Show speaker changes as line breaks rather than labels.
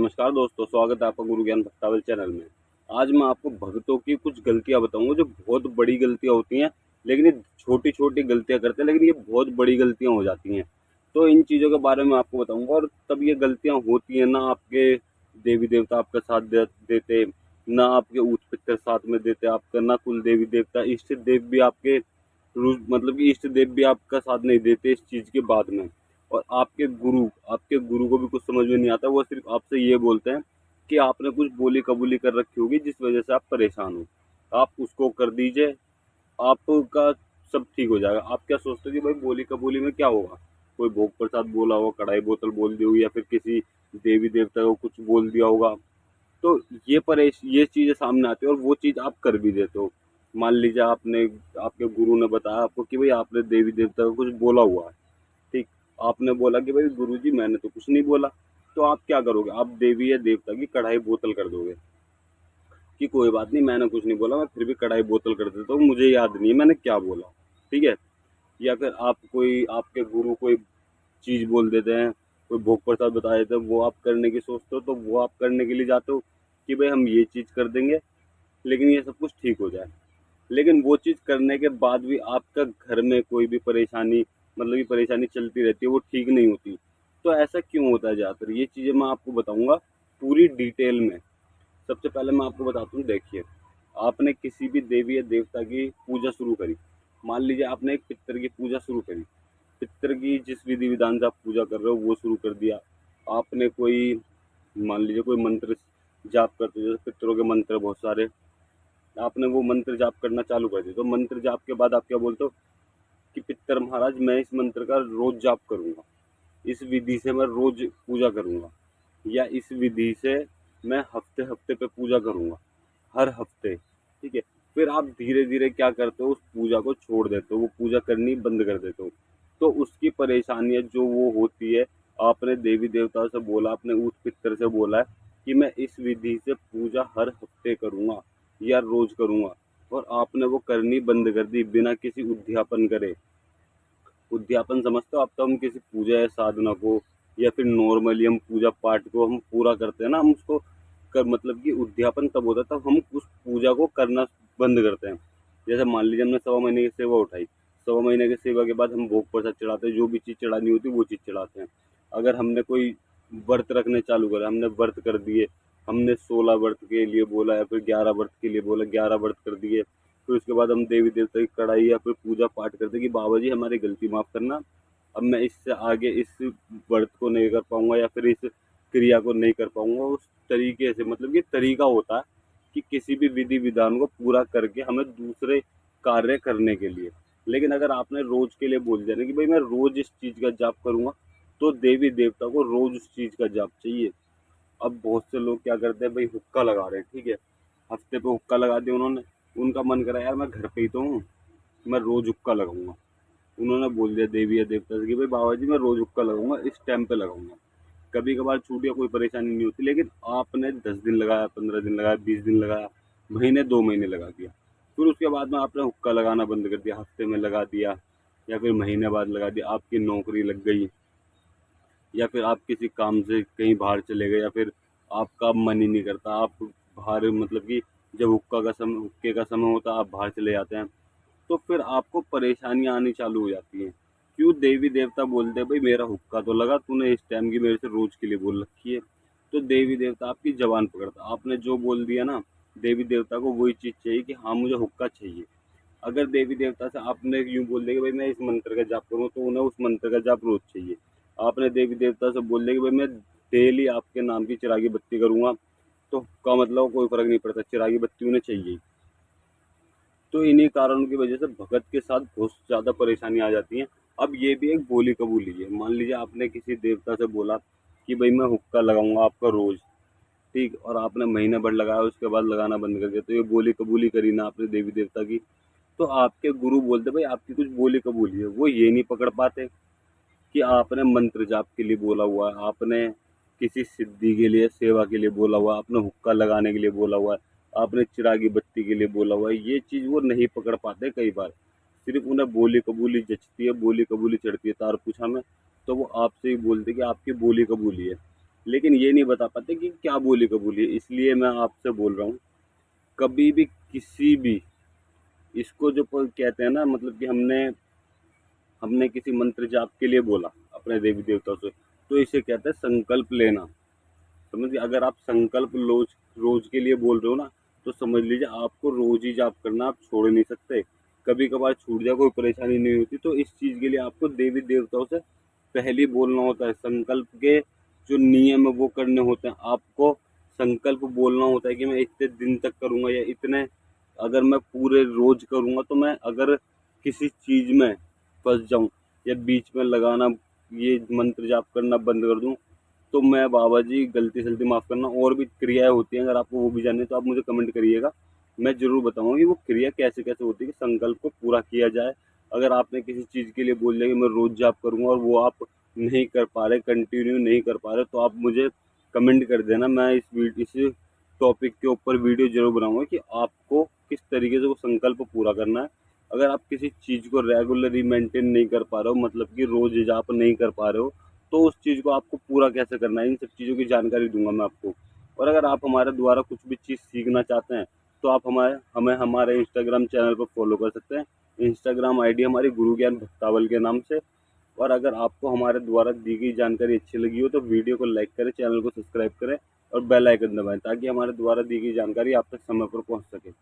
नमस्कार दोस्तों, स्वागत है आपका गुरु ज्ञान भक्तावल चैनल में। आज मैं आपको भक्तों की कुछ गलतियाँ बताऊँगा जो बहुत बड़ी गलतियाँ होती हैं, लेकिन ये छोटी-छोटी गलतियाँ करते हैं, लेकिन ये बहुत बड़ी गलतियाँ हो जाती हैं। तो इन चीज़ों के बारे में आपको बताऊँगा और तब ये गलतियाँ होती हैं, ना आपके देवी-देवता आपका साथ देते, ना आपके ऊट-पितर साथ में देते आपका, ना कुल देवी-देवता, इष्ट देव भी आपके मतलब कि इष्ट देव भी आपका साथ नहीं देते इस चीज़ के बाद में। और आपके गुरु को भी कुछ समझ में नहीं आता, वो सिर्फ़ आपसे ये बोलते हैं कि आपने कुछ बोली-कबूली कर रखी होगी जिस वज़ह से आप परेशान हो। आप उसको कर दीजिए, आपका सब ठीक हो जाएगा। आप क्या सोचते हो कि भाई बोली-कबूली में क्या होगा? कोई भोग प्रसाद बोला होगा, कढ़ाई बोतल बोल दी होगी या फिर किसी देवी-देवता को कुछ बोल दिया होगा। तो ये चीज़ें सामने आती है और वो चीज़ आप कर भी देते हो। मान लीजिए आपके गुरु ने बताया आपको कि भाई आपने देवी-देवता को कुछ बोला हुआ है। ठीक, आपने बोला कि भाई गुरुजी मैंने तो कुछ नहीं बोला, तो आप क्या करोगे? आप देवी या देवता की कढ़ाई बोतल कर दोगे कि कोई बात नहीं मैंने कुछ नहीं बोला, मैं फिर भी कढ़ाई बोतल कर देता हूँ, मुझे याद नहीं है मैंने क्या बोला, ठीक है? या फिर आपके गुरु कोई चीज़ बोल देते हैं, कोई भोग प्रसाद बता देते हैं, वो आप करने की सोचते हो, तो वो आप करने के लिए जाते हो कि भाई हम ये चीज़ कर देंगे, लेकिन ये सब कुछ ठीक हो जाए। लेकिन वो चीज़ करने के बाद भी आपका घर में कोई भी परेशानी मतलब कि परेशानी चलती रहती है, वो ठीक नहीं होती। तो ऐसा क्यों होता है ज़्यादातर? ये चीज़ें मैं आपको बताऊँगा पूरी डिटेल में। सबसे पहले मैं आपको बताता हूँ, देखिए, आपने किसी भी देवी या देवता की पूजा शुरू करी। मान लीजिए आपने एक पितर की पूजा शुरू करी। पितर की जिस विधि-विधान से आप पूजा कर रहे हो वो शुरू कर दिया। आपने कोई मान लीजिए कोई मंत्र जाप करते हो, जैसे पितरों के मंत्र बहुत सारे, आपने वो मंत्र जाप करना चालू कर दिया। तो मंत्र जाप के बाद आप क्या बोलते हो कि पितर महाराज मैं इस मंत्र का रोज जाप करूंगा, इस विधि से मैं रोज पूजा करूंगा, या इस विधि से मैं हफ्ते हफ्ते पे पूजा करूंगा, हर हफ्ते, ठीक है? फिर आप धीरे धीरे क्या करते हो, उस पूजा को छोड़ देते हो, वो पूजा करनी बंद कर देते हो। तो उसकी परेशानियां जो वो होती है, आपने देवी देवता से बोला, आपने उस पितर से बोला है कि मैं इस विधि से पूजा हर हफ्ते करूंगा या रोज करूंगा, और आपने वो करनी बंद कर दी बिना किसी उद्यापन करे। उद्यापन समझते हो आप? तो हम किसी पूजा या साधना को या फिर नॉर्मली हम पूजा पाठ को हम पूरा करते हैं ना, हम उसको कर मतलब कि उद्यापन तब होता है तब हम उस पूजा को करना बंद करते हैं। जैसे मान लीजिए हमने सवा महीने की सेवा उठाई, सवा महीने की सेवा के बाद हम भोग प्रसाद चढ़ाते हैं, जो भी चीज़ चढ़ानी होती है वो चीज़ चढ़ाते हैं। अगर हमने कोई व्रत रखने चालू करा, हमने व्रत कर दिए, हमने 16 व्रत के लिए बोला या फिर 11 व्रत के लिए बोला, 11 व्रत कर दिए। फिर उसके बाद हम देवी देवता की कढ़ाई या फिर पूजा पाठ करते कि बाबा जी हमारी गलती माफ़ करना, अब मैं इससे आगे इस व्रत को नहीं कर पाऊंगा या फिर इस क्रिया को नहीं कर पाऊंगा उस तरीके से। मतलब ये तरीका होता है कि किसी भी विधि विधान को पूरा करके हमें दूसरे कार्य करने के लिए। लेकिन अगर आपने रोज के लिए बोल दिया ना कि भाई मैं रोज इस चीज़ का जाप करूंगा, तो देवी देवता को रोज उस चीज़ का जाप चाहिए। अब बहुत से लोग क्या करते हैं भाई, हुक्का लगा रहे हैं, ठीक है? हफ्ते पे हुक्का लगा दिया उन्होंने, उनका मन करा यार मैं घर पे ही तो हूँ, मैं रोज हुक्का लगाऊंगा। उन्होंने बोल दिया देवी या देवता से कि भाई बाबा जी मैं रोज हुक्का लगाऊंगा, इस टाइम पे लगाऊंगा। कभी कभार छूट गया, कोई परेशानी नहीं होती, लेकिन आपने 10 दिन लगाया, 15 दिन लगाया, 20 दिन लगाया, महीने 2 महीने लगा दिया, फिर उसके बाद में आपने हुक्का लगाना बंद कर दिया, हफ्ते में लगा दिया या फिर महीने बाद लगा दिया, आपकी नौकरी लग गई या फिर आप किसी काम से कहीं बाहर चले गए या फिर आपका मन ही नहीं करता, आप बाहर मतलब कि जब हुक्के का समय होता है आप बाहर चले जाते हैं, तो फिर आपको परेशानियां आनी चालू हो जाती हैं। क्यों? देवी देवता बोलते हैं भाई मेरा हुक्का तो लगा, तूने इस टाइम की मेरे से रोज के लिए बोल रखी है। तो देवी देवता आपकी जबान पकड़ता, आपने जो बोल दिया ना, देवी देवता को वही चीज़ चाहिए कि हाँ मुझे हुक्का चाहिए। अगर देवी देवता से आपने यूँ बोल दिया कि भाई मैं इस मंत्र का जाप करूँ, तो उन्हें उस मंत्र का जाप रोज चाहिए। आपने देवी देवता से बोल दिया कि भाई मैं डेली आपके नाम की चिरागी बत्ती करूँगा, तो का मतलब कोई फर्क नहीं पड़ता, चिरागी बत्ती उन्हें चाहिए। तो इन्हीं कारणों की वजह से भगत के साथ बहुत ज़्यादा परेशानी आ जाती है। अब ये भी एक बोली कबूली है। मान लीजिए आपने किसी देवता से बोला कि भाई मैं हुक्का लगाऊंगा आपका रोज, ठीक, और आपने महीने भर लगाया, उसके बाद लगाना बंद कर दिया, तो ये बोली कबूली करी ना आपने देवी देवता की। तो आपके गुरु बोलते भाई आपकी कुछ बोली कबूली है, वो ये नहीं पकड़ पाते कि आपने मंत्र जाप के लिए बोला हुआ है, आपने किसी सिद्धि के लिए सेवा के लिए बोला हुआ है, आपने हुक्का लगाने के लिए बोला हुआ है, आपने चिरागी बत्ती के लिए बोला हुआ है। ये चीज़ वो नहीं पकड़ पाते कई बार। सिर्फ उन्हें बोली कबूली जचती है, बोली कबूली चढ़ती है तार पूछा में, तो वो आपसे ही बोलते कि आपकी बोली कबूली है। लेकिन ये नहीं बता पाते कि क्या बोली कबूली है। इसलिए मैं आपसे बोल रहा हूँ, कभी भी किसी भी इसको जो कहते हैं ना, मतलब कि हमने हमने किसी मंत्र जाप के लिए बोला अपने देवी देवताओं से, तो इसे कहते हैं संकल्प लेना। समझिए, अगर आप संकल्प रोज रोज के लिए बोल रहे हो ना, तो समझ लीजिए आपको रोज ही जाप करना आप छोड़ नहीं सकते। कभी कभार छूट जाए, कोई परेशानी नहीं होती, तो इस चीज के लिए आपको देवी देवताओं से पहले ही बोलना होता है। संकल्प के जो नियम है वो करने होते हैं। आपको संकल्प बोलना होता है कि मैं इतने दिन तक करूंगा, या इतने, अगर मैं पूरे रोज करूंगा, तो मैं अगर किसी चीज में फंस जाऊं या बीच में लगाना, ये मंत्र जाप करना बंद कर दूं, तो मैं बाबा जी गलती सलती माफ़ करना, और भी क्रियाएं होती हैं, अगर आपको वो भी जाननी है तो आप मुझे कमेंट करिएगा। मैं ज़रूर बताऊंगा कि वो क्रिया कैसे कैसे होती है कि संकल्प को पूरा किया जाए। अगर आपने किसी चीज़ के लिए बोल दिया कि मैं रोज़ जाप करूंगा, और वो आप नहीं कर पा रहे, कंटिन्यू नहीं कर पा रहे, तो आप मुझे कमेंट कर देना। मैं इस टॉपिक के ऊपर वीडियो जरूर बनाऊंगा कि आपको किस तरीके से वो संकल्प पूरा करना है। अगर आप किसी चीज़ को रेगुलरली मेंटेन नहीं कर पा रहे हो, मतलब कि रोज जाप नहीं कर पा रहे हो, तो उस चीज़ को आपको पूरा कैसे करना है, इन सब चीज़ों की जानकारी दूंगा मैं आपको। और अगर आप हमारे द्वारा कुछ भी चीज़ सीखना चाहते हैं, तो आप हमारे इंस्टाग्राम चैनल पर फॉलो कर सकते हैं। इंस्टाग्राम आईडी हमारी गुरु ज्ञान भक्तावल के नाम से। और अगर आपको हमारे द्वारा दी गई जानकारी अच्छी लगी हो, तो वीडियो को लाइक करें, चैनल को सब्सक्राइब करें और बेल आइकन दबाएं, ताकि हमारे द्वारा दी गई जानकारी आप तक समय पर पहुंच सके।